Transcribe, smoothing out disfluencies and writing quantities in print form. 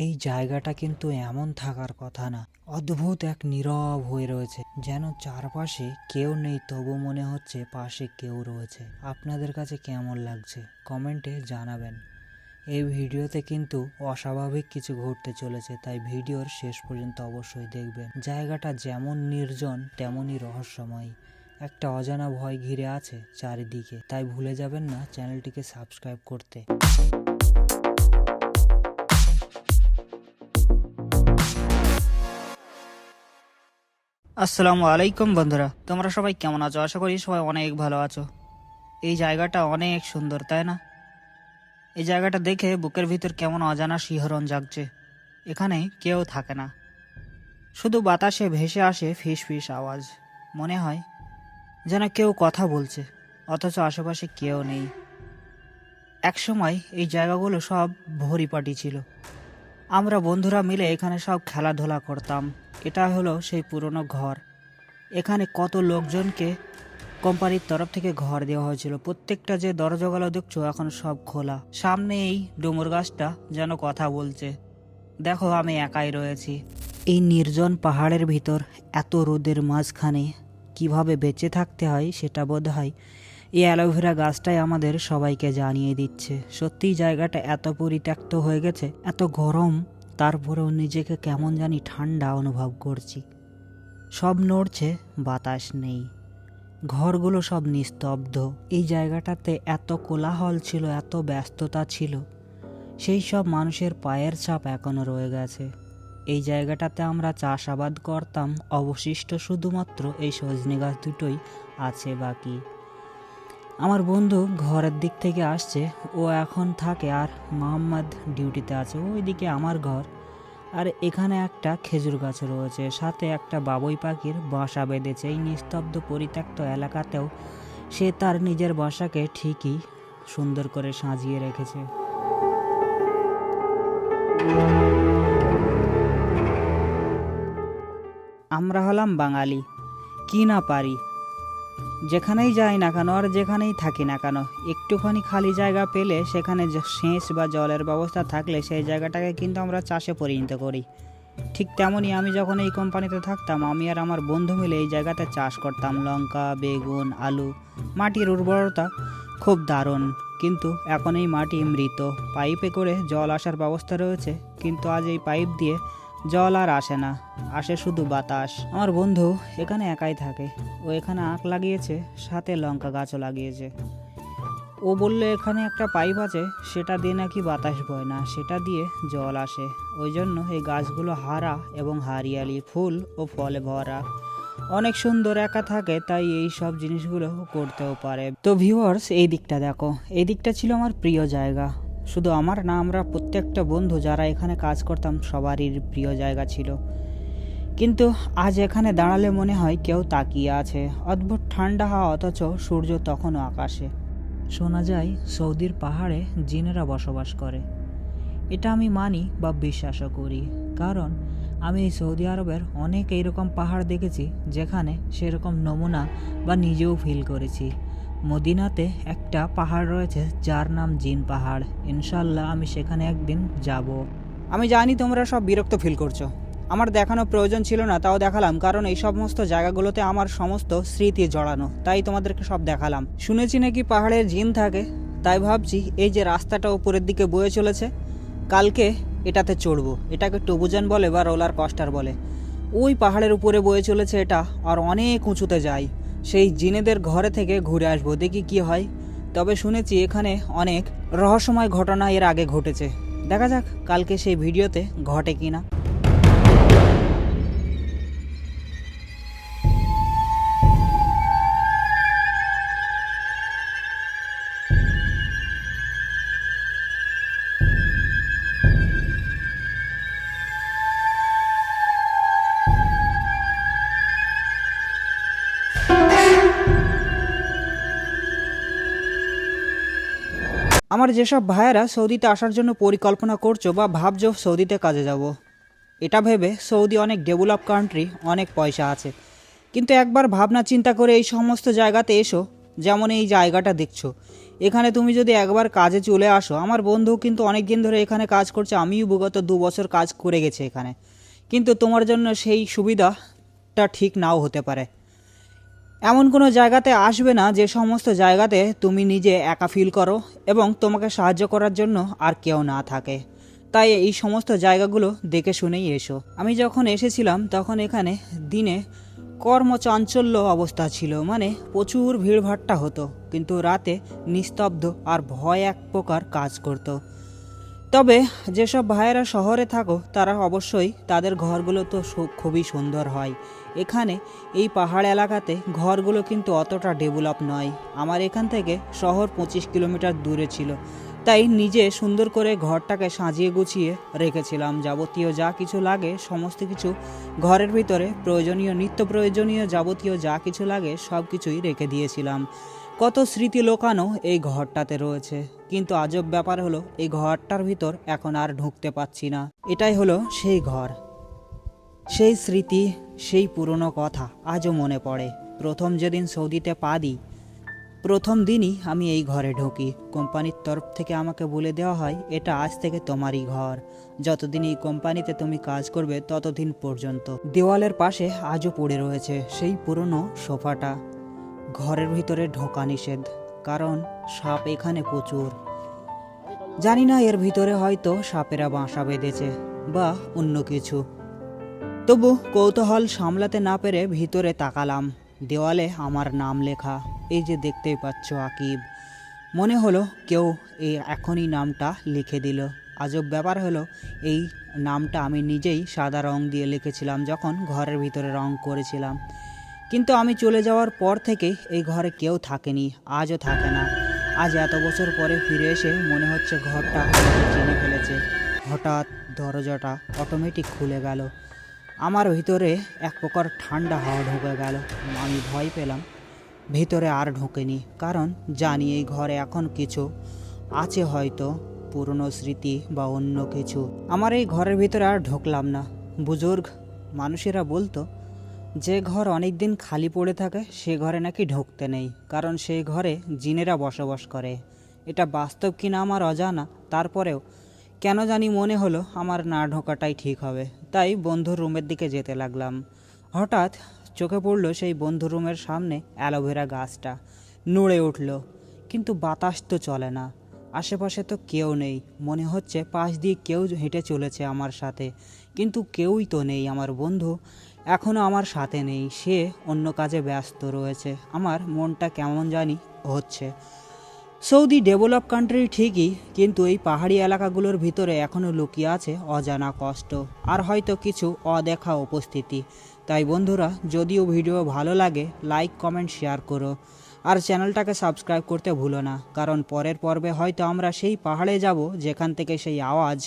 এই জায়গাটা কিন্তু এমন থাকার কথা না। অদ্ভুত এক নীরব হয়ে রয়েছে, যেন চারপাশে কেউ নেই, তবু মনে হচ্ছে পাশে কেউ রয়েছে। আপনাদের কাছে কেমন লাগছে কমেন্টে জানাবেন। এই ভিডিওতে কিন্তু অস্বাভাবিক কিছু ঘটতে চলেছে, তাই ভিডিওর শেষ পর্যন্ত অবশ্যই দেখবেন। জায়গাটা যেমন নির্জন তেমনই রহস্যময়। একটা অজানা ভয় ঘিরে আছে চারিদিকে, তাই ভুলে যাবেন না চ্যানেলটিকে সাবস্ক্রাইব করতে। আসসালামু আলাইকুম বন্ধুরা, তোমরা সবাই কেমন আছো? আশা করি সবাই অনেক ভালো আছো। এই জায়গাটা অনেক সুন্দর, তাই না? এই জায়গাটা দেখে বুকের ভিতর কেমন অজানা শিহরণ জাগছে। এখানে কেউ থাকে না, শুধু বাতাসে ভেসে আসে ফিস ফিস আওয়াজ। মনে হয় যেন কেউ কথা বলছে, অথচ আশেপাশে কেউ নেই। একসময় এই জায়গাগুলো সব ভরিপাটি ছিল। আমরা বন্ধুরা মিলে এখানে সব খেলাধুলা করতাম। এটা হলো সেই পুরনো ঘর। এখানে কত লোকজনকে কোম্পানির তরফ থেকে ঘর দেওয়া হয়েছিল। প্রত্যেকটা যে দরজাগুলো দেখছো এখন সব খোলা। সামনে এই ডুমুর গাছটা যেন কথা বলছে, দেখো আমি একাই রয়েছি। এই নির্জন পাহাড়ের ভিতর এত রোদের মাঝখানে কিভাবে বেঁচে থাকতে হয় সেটা বোধহয় এই অ্যালোভেরা গাছটাই আমাদের সবাইকে জানিয়ে দিচ্ছে। সত্যিই জায়গাটা এত পরিত্যক্ত হয়ে গেছে, এত গরম, তারপরেও নিজেকে কেমন জানি ঠান্ডা অনুভব করছি। সব নড়ছে, বাতাস নেই, ঘরগুলো সব নিস্তব্ধ। এই জায়গাটাতে এত কোলাহল ছিল, এত ব্যস্ততা ছিল, সেই সব মানুষের পায়ের ছাপ এখনো রয়ে গেছে। এই জায়গাটাতে আমরা চাষাবাদ করতাম, অবশিষ্ট শুধুমাত্র এই সজনে গাছ দুটোই আছে বাকি। আমার বন্ধু ঘরের দিক থেকে আসছে, ও এখন থাকে, আর মোহাম্মদ ডিউটিতে আছে। ওইদিকে আমার ঘর, আর এখানে একটা খেজুর গাছ রয়েছে, সাথে একটা বাবুই পাখির বাসা বেঁধেছে। এই নিস্তব্ধ পরিত্যক্ত এলাকাতেও সে তার নিজের বাসাকে ঠিকই সুন্দর করে সাজিয়ে রেখেছে। আমরা হলাম বাঙালি, কি না পারি। যেখানেই যাই না কেন আর যেখানেই থাকি না কেন, একটুখানি খালি জায়গা পেলে সেখানে সেচ বা জলের ব্যবস্থা থাকলে সেই জায়গাটাকে কিন্তু আমরা চাষে পরিণত করি। ঠিক তেমনই আমি যখন এই কোম্পানিতে থাকতাম, আমি আর আমার বন্ধু মিলে এই জায়গাতে চাষ করতাম, লঙ্কা, বেগুন, আলু। মাটির উর্বরতা খুব দারুণ, কিন্তু এখন এই মাটি মৃত। পাইপে করে জল আসার ব্যবস্থা রয়েছে, কিন্তু আজ এই পাইপ দিয়ে জল আর আসে না, আসে শুধু বাতাস। আমার বন্ধু এখানে একাই থাকে। ও এখানে আখ লাগিয়েছে, সাথে লঙ্কা গাছও লাগিয়েছে। ও বললে এখানে একটা পাইপ আছে, সেটা দিয়ে নাকি বাতাস বয় না, সেটা দিয়ে জল আসে। ওই জন্য এই গাছগুলো হারা এবং হারিয়ালি, ফুল ও ফলে ভরা, অনেক সুন্দর একা থাকে, তাই এই সব জিনিসগুলো করতেও পারে। তো ভিউয়ার্স, এই দিকটা দেখো, এই দিকটা ছিল আমার প্রিয় জায়গা। শুধু আমার না, আমরা প্রত্যেকটা বন্ধু যারা এখানে কাজ করতাম সবারই প্রিয় জায়গা ছিল। কিন্তু আজ এখানে দাঁড়ালে মনে হয় কেউ তাকিয়ে আছে। অদ্ভুত ঠান্ডা হাওয়া, অথচ সূর্য তখনও আকাশে। শোনা যায় সৌদির পাহাড়ে জিনেরা বসবাস করে। এটা আমি মানি বা বিশ্বাসও করি, কারণ আমি এই সৌদি আরবের অনেক এইরকম পাহাড় দেখেছি যেখানে সেরকম নমুনা বা নিজেও ফিল করেছি। মদিনাতে একটা পাহাড় রয়েছে যার নাম জিন পাহাড়। ইনশাল্লাহ আমি সেখানে একদিন যাব। আমি জানি তোমরা সব বিরক্ত ফিল করছো, আমার দেখানো প্রয়োজন ছিল না, তাও দেখালাম, কারণ এই সমস্ত জায়গাগুলোতে আমার সমস্ত স্মৃতি জড়ানো, তাই তোমাদেরকে সব দেখালাম। শুনেছি নাকি পাহাড়ের জিন থাকে, তাই ভাবছি এই যে রাস্তাটা উপরের দিকে বয়ে চলেছে, কালকে এটাতে চড়বো। এটাকে টুবুজান বলে বা রোলার কস্টার বলে। ওই পাহাড়ের উপরে বয়ে চলেছে এটা, আর অনেক উঁচুতে যায়। সেই জিনেদের ঘরে থেকে ঘুরে আসবো, দেখি কি হয়। তবে শুনেছি এখানে অনেক রহস্যময় ঘটনা এর আগে ঘটেছে। দেখা যাক কালকে সেই ভিডিওতে ঘটে কিনা। আমার যেসব ভাইয়েরা সৌদিতে আসার জন্য পরিকল্পনা করছো বা ভাবছো সৌদিতে কাজে যাব, এটা ভেবে সৌদি অনেক ডেভেলপ কান্ট্রি, অনেক পয়সা আছে, কিন্তু একবার ভাবনা চিন্তা করে এই সমস্ত জায়গাতে এসো। যেমন এই জায়গাটা দেখছো, এখানে তুমি যদি একবার কাজে চলে আসো, আমার বন্ধু কিন্তু অনেক দিন ধরে এখানে কাজ করছে, আমিও বিগত 2 বছর কাজ করে গেছি এখানে, কিন্তু তোমার জন্য সেই সুবিধাটা ঠিক নাও হতে পারে। এমন কোনো জায়গাতে আসবে না যে সমস্ত জায়গাতে তুমি নিজে একা ফিল করো এবং তোমাকে সাহায্য করার জন্য আর কেউ না থাকে। তাই এই সমস্ত জায়গাগুলো দেখে শুনেই এসো। আমি যখন এসেছিলাম তখন এখানে দিনে কর্মচাঞ্চল্য অবস্থা ছিল, মানে প্রচুর ভিড়ভাট্টা হতো, কিন্তু রাতে নিস্তব্ধ আর ভয় এক প্রকার কাজ করতো। তবে যেসব ভাইয়েরা শহরে থাকো তারা অবশ্যই তাদের ঘরগুলো তো খুবই সুন্দর হয়। এখানে এই পাহাড় এলাকাতে ঘরগুলো কিন্তু অতটা ডেভেলপ নয়। আমার এখান থেকে শহর 25 কিলোমিটার দূরে ছিল, তাই নিজে সুন্দর করে ঘরটাকে সাজিয়ে গুছিয়ে রেখেছিলাম। যাবতীয় যা কিছু লাগে সমস্ত কিছু ঘরের ভিতরে, প্রয়োজনীয় নিত্য প্রয়োজনীয় যাবতীয় যা কিছু লাগে সব কিছুই রেখে দিয়েছিলাম। কত স্মৃতি লোকানো এই ঘরটাতে রয়েছে, কিন্তু আজব ব্যাপার হলো এই ঘরটার ভিতর এখন আর ঢুকতে পাচ্ছি না। এটাই হলো সেই ঘর, সেই স্মৃতি, সেই পুরনো কথা আজও মনে পড়ে। প্রথম যেদিন সৌদিতে পা দিই, প্রথম দিনই আমি এই ঘরে ঢুকি। কোম্পানির তরফ থেকে আমাকে বলে দেওয়া হয় এটা আজ থেকে তোমারই ঘর, যতদিন এই কোম্পানিতে তুমি কাজ করবে ততদিন পর্যন্ত। দেওয়ালের পাশে আজও পড়ে রয়েছে সেই পুরনো সোফাটা। ঘরের ভিতরে ঢোকা নিষেধ, কারণ সাপ এখানে প্রচুর। জানি না এর ভিতরে হয়তো সাপেরা বাসা বেঁধেছে বা অন্য কিছু, তবু কৌতূহল সামলাতে না পেরে ভিতরে তাকালাম। দেওয়ালে আমার নাম লেখা, এই যে দেখতেই পাচ্ছ আকিব। মনে হলো কেউ এখনই নামটা লিখে দিল। আজব ব্যাপার হলো এই নামটা আমি নিজেই সাদা রং দিয়ে লিখেছিলাম যখন ঘরের ভিতরে রং করেছিলাম, কিন্তু আমি চলে যাওয়ার পর থেকে এই ঘরে কেউ থাকেনি, আজও থাকে না। আজ এত বছর পরে ফিরে এসে মনে হচ্ছে ঘরটা আমাকে চিনে ফেলেছে। হঠাৎ দরজাটা অটোমেটিক খুলে গেল, আমার ভিতরে এক প্রকার ঠান্ডা হাওয়া ঢুকে গেল। আমি ভয় পেলাম, ভিতরে আর ঢোকেনি, কারণ জানি এই ঘরে এখন কিছু আছে, হয়তো পুরনো স্মৃতি বা অন্য কিছু। আমার এই ঘরের ভিতরে আর ঢুকলাম না। বুজুর্গ মানুষেরা বলতো যে ঘর অনেক দিন খালি পড়ে থাকে সে ঘরে নাকি ঢুকতে নেই, কারণ সেই ঘরে জিনেরা বসবাস করে। এটা বাস্তব কিনা আমার অজানা, তারপরেও কেন জানি মনে হলো আমার না ঢোকাটাই ঠিক হবে। তাই বন্ধুর রুমের দিকে যেতে লাগলাম। হঠাৎ চোখে পড়লো সেই বন্ধুর রুমের সামনে অ্যালোভেরা গাছটা নড়ে উঠল, কিন্তু বাতাস তো চলে না, আশেপাশে তো কেউ নেই। মনে হচ্ছে পাশ দিয়ে কেউ হেঁটে চলেছে আমার সাথে, কিন্তু কেউই তো নেই। আমার বন্ধু এখনও আমার সাথে নেই, সে অন্য কাজে ব্যস্ত রয়েছে। আমার মনটা কেমন জানি হচ্ছে। সৌদি ডেভেলপ কান্ট্রি ঠিকই, কিন্তু এই পাহাড়ি এলাকাগুলোর ভিতরে এখনও লুকিয়ে আছে অজানা কষ্ট আর হয়তো কিছু অদেখা উপস্থিতি। তাই বন্ধুরা, যদিও ভিডিও ভালো লাগে লাইক কমেন্ট শেয়ার করো, আর চ্যানেলটাকে সাবস্ক্রাইব করতে ভুলো না, কারণ পরের পর্বে হয়তো আমরা সেই পাহাড়ে যাব যেখান থেকে সেই আওয়াজ